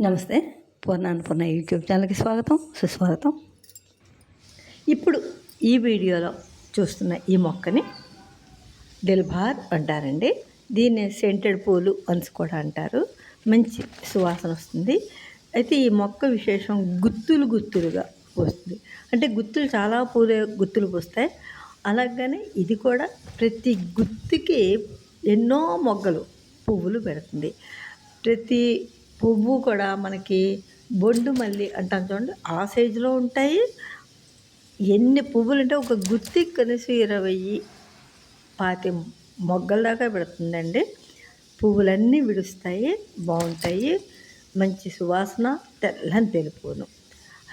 నమస్తే. పూర్ణ యూట్యూబ్ ఛానల్కి స్వాగతం, సుస్వాగతం. ఇప్పుడు ఈ వీడియోలో చూస్తున్న ఈ మొక్కని దిల్బార్ అంటారండి. దీన్ని సెంటెడ్ పూలు అని కూడా అంటారు. మంచి సువాసన వస్తుంది. అయితే ఈ మొక్క విశేషం గుత్తులుగా వస్తుంది. అంటే గుత్తులు చాలా గుత్తులు పూస్తాయి. అలాగని ఇది కూడా ప్రతి గుత్తికి ఎన్నో మొగ్గలు పువ్వులు పెడుతుంది. ప్రతి పువ్వు కూడా మనకి బొండు మల్లి అంటాం చూడండి, ఆ సైజులో ఉంటాయి. ఎన్ని పువ్వులు అంటే ఒక గుత్తి కనీసం 20-25 మొగ్గల దాకా పెడుతుందండి. పువ్వులన్నీ విడుస్తాయి, బాగుంటాయి, మంచి సువాసన, తెల్లని తెలుపును.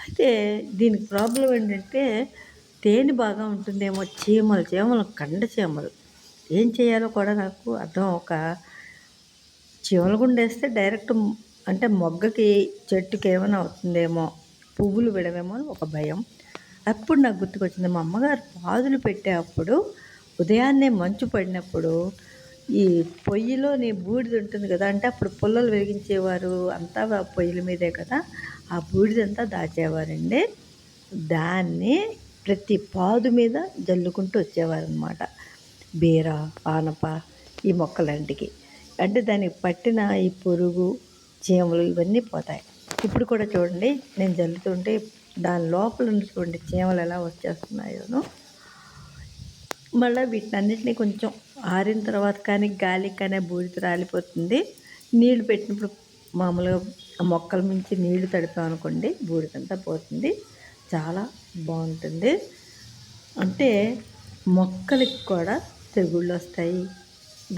అయితే దీనికి ప్రాబ్లం ఏంటంటే తేనె బాగా ఉంటుందేమో, చీమలు కండ చీమలు ఏం చేయాలో కూడా నాకు అర్థం ఒక చీమలు గుండేస్తే డైరెక్ట్ అంటే మొగ్గకి చెట్టుకి ఏమైనా అవుతుందేమో, పువ్వులు విడవేమో అని ఒక భయం. అప్పుడు నాకు గుర్తుకొచ్చింది, మా అమ్మగారు పాదులు పెట్టేటప్పుడు ఉదయాన్నే మంచు పడినప్పుడు ఈ పొయ్యిలోని బూడిద ఉంటుంది కదా, అంటే అప్పుడు పుల్లలు వెలిగించేవారు, అంతా పొయ్యిల మీదే కదా, ఆ బూడిదంతా దాచేవారండి. దాన్ని ప్రతి పాదు మీద జల్లుకుంటూ వచ్చేవారనమాట. బీర, ఆనప ఈ మొక్కలంటికి. అంటే దానికి పట్టిన ఈ పురుగు, చీమలు ఇవన్నీ పోతాయి. ఇప్పుడు కూడా చూడండి, నేను జల్లుతుంటే దాని లోపల చూడండి చీమలు ఎలా వచ్చేస్తున్నాయోను. మళ్ళీ వీటన్నిటిని కొంచెం ఆరిన తర్వాత కానీ గాలికి కానీ బూడిద రాలిపోతుంది. నీళ్లు పెట్టినప్పుడు మామూలుగా మొక్కల నుంచి నీళ్లు తడిపామనుకోండి, బూడిదంతా పోతుంది. చాలా బాగుంటుంది. అంటే మొక్కలకి కూడా తెగుళ్ళు వస్తాయి,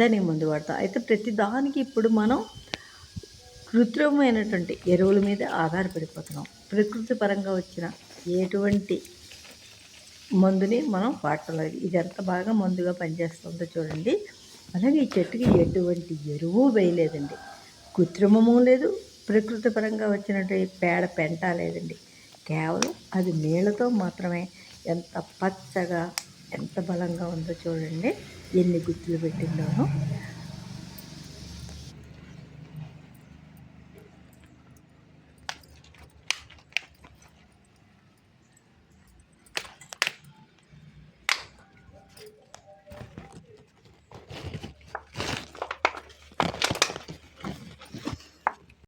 దానికి ముందు పడతాం. అయితే ప్రతి దానికి ఇప్పుడు మనం కృత్రిమమైనటువంటి ఎరువుల మీద ఆధారపడిపోతున్నాం. ప్రకృతి పరంగా వచ్చిన ఎటువంటి మందుని మనం వాడటం లేదు. ఇది ఎంత బాగా మందుగా పనిచేస్తుందో చూడండి. అలాగే ఈ చెట్టుకి ఎటువంటి ఎరువు వేయలేదండి, కృత్రిమము లేదు, ప్రకృతి పరంగా వచ్చినటువంటి పెంట లేదండి. కేవలం అది నీళ్ళతో మాత్రమే ఎంత పచ్చగా ఎంత బలంగా ఉందో చూడండి, ఎన్ని గుత్తులు పెట్టిందోనో.